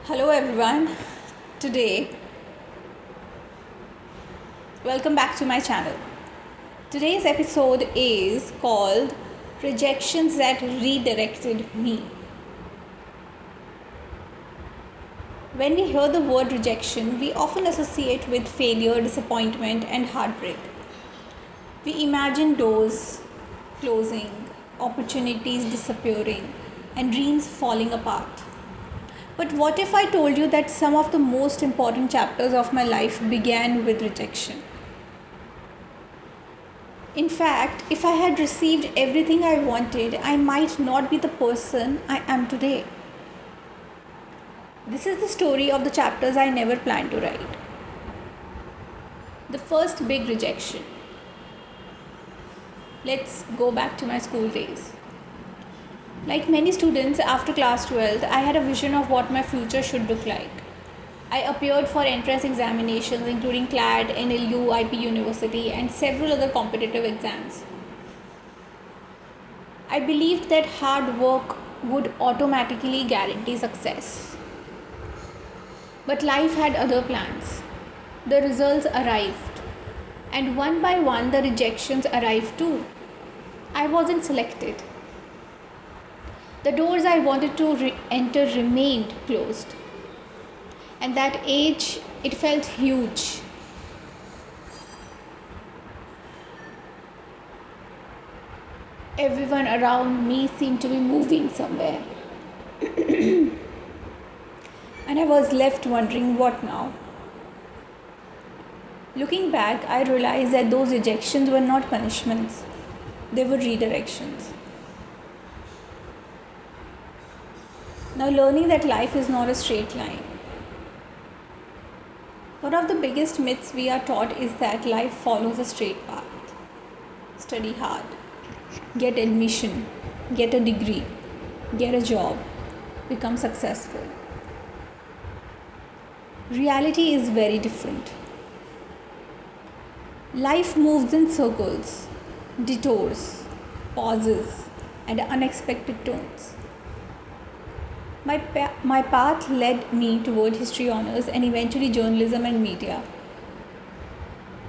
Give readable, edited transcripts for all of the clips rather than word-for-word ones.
Hello everyone. Today, welcome back to my channel. Today's episode is called Rejections That Redirected Me. When we hear the word rejection, we often associate with failure, disappointment, and heartbreak. We imagine doors closing, opportunities disappearing, and dreams falling apart. But what if I told you that some of the most important chapters of my life began with rejection? In fact, if I had received everything I wanted, I might not be the person I am today. This is the story of the chapters I never planned to write. The first big rejection. Let's go back to my school days. Like many students after class 12th, I had a vision of what my future should look like. I appeared for entrance examinations including CLAT, NLU, IP University and several other competitive exams. I believed that hard work would automatically guarantee success. But life had other plans. The results arrived, and one by one the rejections arrived too. I wasn't selected. The doors I wanted to enter remained closed. And that age, it felt huge. Everyone around me seemed to be moving somewhere. And I was left wondering what now. Looking back, I realized that those rejections were not punishments, they were redirections. Now, learning that life is not a straight line. One of the biggest myths we are taught is that life follows a straight path. Study hard, get admission, get a degree, get a job, become successful. Reality is very different. Life moves in circles, detours, pauses, and unexpected turns. My path led me toward history honors and eventually journalism and media.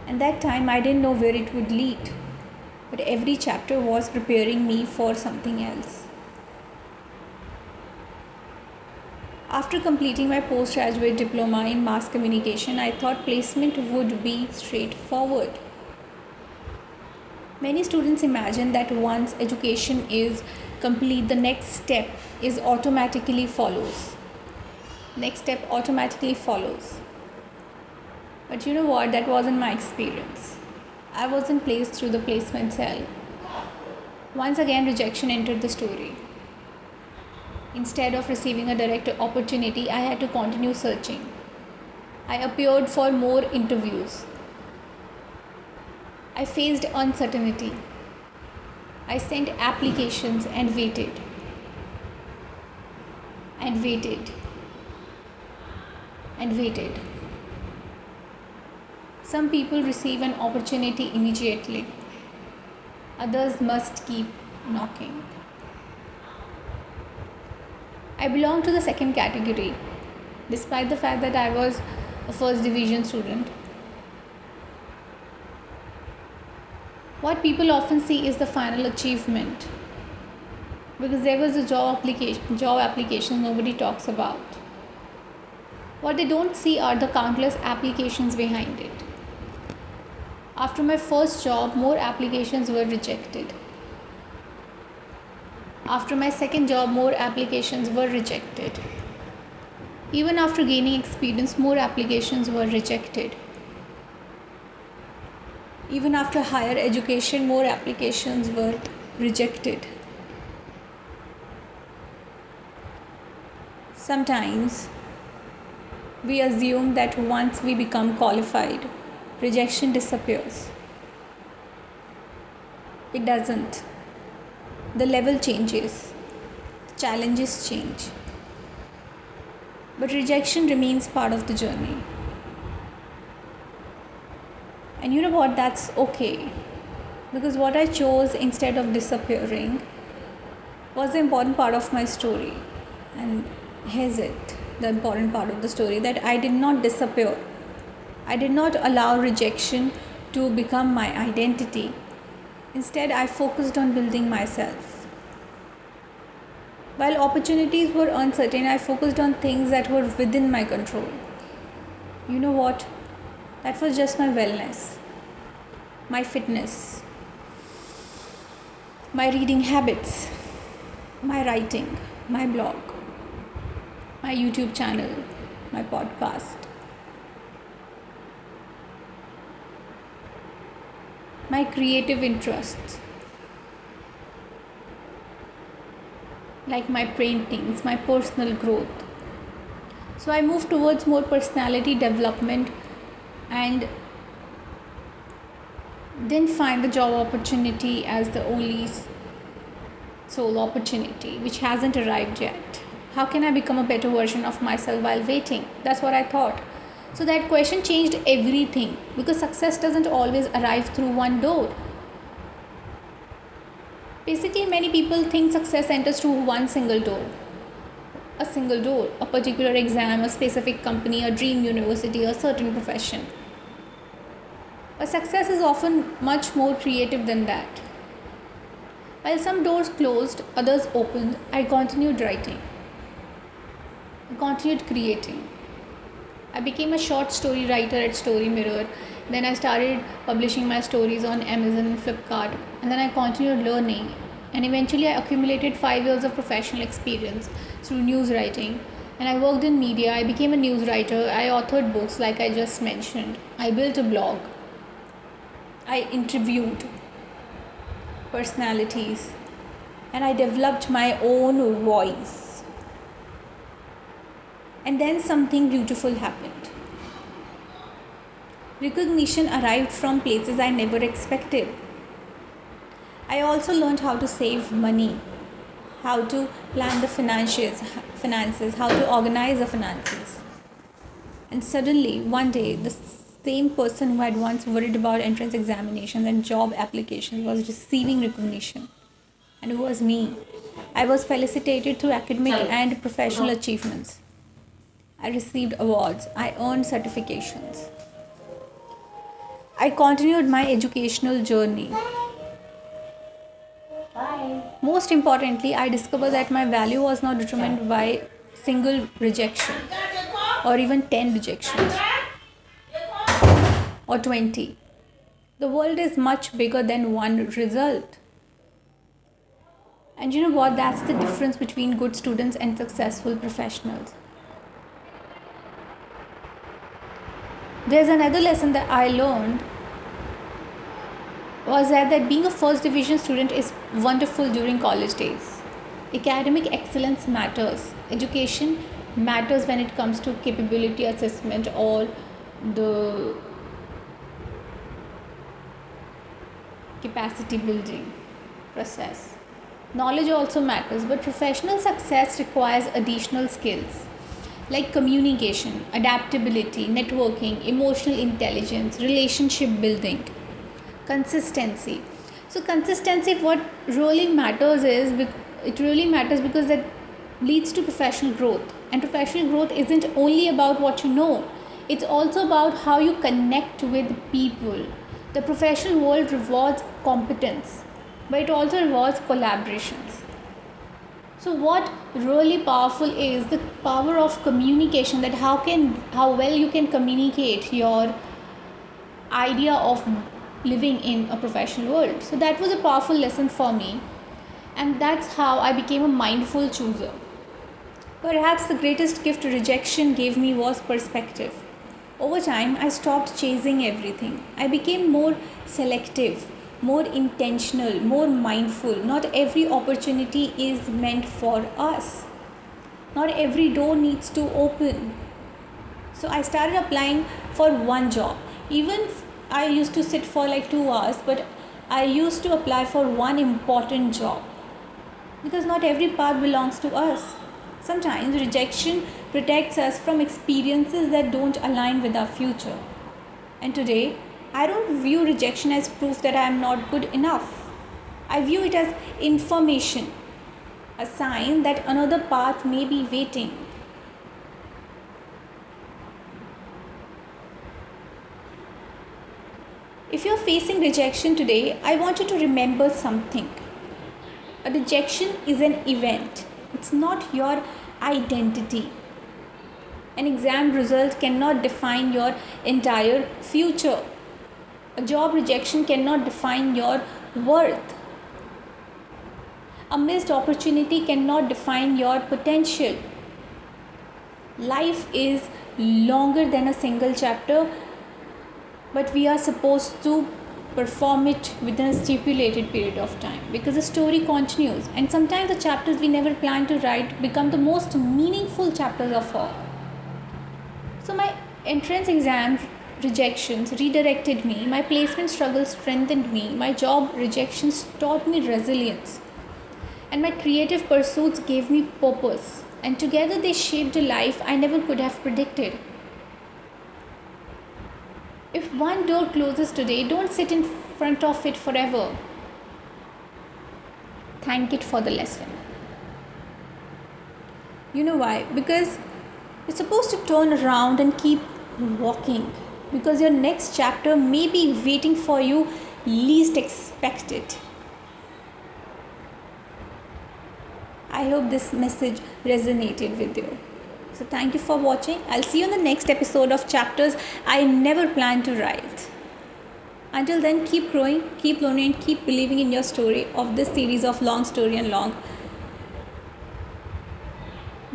And that time I didn't know where it would lead, but every chapter was preparing me for something else. After completing my postgraduate diploma in mass communication, I thought placement would be straightforward. Many students imagine that once education is complete, the next step is automatically follows. Next step automatically follows. But you know what? That wasn't my experience. I wasn't placed through the placement cell. Once again, rejection entered the story. Instead of receiving a direct opportunity, I had to continue searching. I appeared for more interviews. I faced uncertainty. I sent applications and waited. And waited. And waited. Some people receive an opportunity immediately. Others must keep knocking. I belong to the second category, despite the fact that I was a first division student. What people often see is the final achievement, because there was a job application nobody talks about. What they don't see are the countless applications behind it. After my first job, more applications were rejected. After my second job, more applications were rejected. Even after gaining experience, more applications were rejected. Even after higher education, more applications were rejected. Sometimes we assume that once we become qualified, rejection disappears. It doesn't. The level changes, the challenges change, but rejection remains part of the journey. And you know what? That's okay, because what I chose instead of disappearing was the important part of my story. And here's it. the important part of the story, that I did not disappear. I did not allow rejection to become my identity. Instead, I focused on building myself. While opportunities were uncertain, I focused on things that were within my control. You know what? That was just my wellness, my fitness, my reading habits, my writing, my blog, my YouTube channel, my podcast, my creative interests, like my paintings, my personal growth. So I moved towards more personality development and didn't find the job opportunity as the only sole opportunity, which hasn't arrived yet. How can I become a better version of myself while waiting? That's what I thought. So that question changed everything, because success doesn't always arrive through one door. Basically, many people think success enters through one single door. A single door, a particular exam, a specific company, a dream university, a certain profession. But success is often much more creative than that. While some doors closed, others opened, I continued writing. I continued creating. I became a short story writer at Story Mirror. Then I started publishing my stories on Amazon and Flipkart. And then I continued learning. And eventually I accumulated 5 years of professional experience through news writing. And I worked in media. I became a news writer. I authored books like I just mentioned. I built a blog. I interviewed personalities. And I developed my own voice. And then something beautiful happened. Recognition arrived from places I never expected. I also learned how to save money, how to plan the finances, how to organize the finances. And suddenly, one day, the same person who had once worried about entrance examinations and job applications was receiving recognition. And it was me. I was felicitated through academic and professional achievements. I received awards. I earned certifications. I continued my educational journey. Most importantly, I discovered that my value was not determined by single rejection or even 10 rejections or 20. The world is much bigger than one result. And you know what? That's the difference between good students and successful professionals. There's another lesson that I learned was that being a first division student is wonderful during college days. Academic excellence matters. Education matters when it comes to capability assessment or the capacity building process. Knowledge also matters, but professional success requires additional skills like communication, adaptability, networking, emotional intelligence, relationship building, consistency. So consistency, what really matters is, it really matters because that leads to professional growth. And professional growth isn't only about what you know, it's also about how you connect with people. The professional world rewards competence, but it also rewards collaborations. So what really powerful is the power of communication, that how well you can communicate your idea of living in a professional world. So that was a powerful lesson for me, and that's how I became a mindful chooser. Perhaps the greatest gift rejection gave me was perspective. Over time, I stopped chasing everything. I became more selective, more intentional, more mindful. Not every opportunity is meant for us. Not every door needs to open. So I started applying for one job. Even I used to sit for like 2 hours, but I used to apply for one important job. Because not every path belongs to us. Sometimes rejection protects us from experiences that don't align with our future. And today, I don't view rejection as proof that I am not good enough. I view it as information, a sign that another path may be waiting. If you're facing rejection today, I want you to remember something. A rejection is an event, it's not your identity. An exam result cannot define your entire future. A job rejection cannot define your worth. A missed opportunity cannot define your potential. Life is longer than a single chapter, but we are supposed to perform it within a stipulated period of time, because the story continues, and sometimes the chapters we never planned to write become the most meaningful chapters of all. So my entrance exam rejections redirected me, my placement struggles strengthened me, my job rejections taught me resilience, and my creative pursuits gave me purpose, and together they shaped a life I never could have predicted. If one door closes today, don't sit in front of it forever. Thank it for the lesson. You know why? Because you're supposed to turn around and keep walking, because your next chapter may be waiting for you least expected. I hope this message resonated with you. So thank you for watching. I'll see you in the next episode of chapters I never planned to write. Until then, keep growing, keep learning, and keep believing in your story of this series of long story and long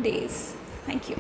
days. Thank you.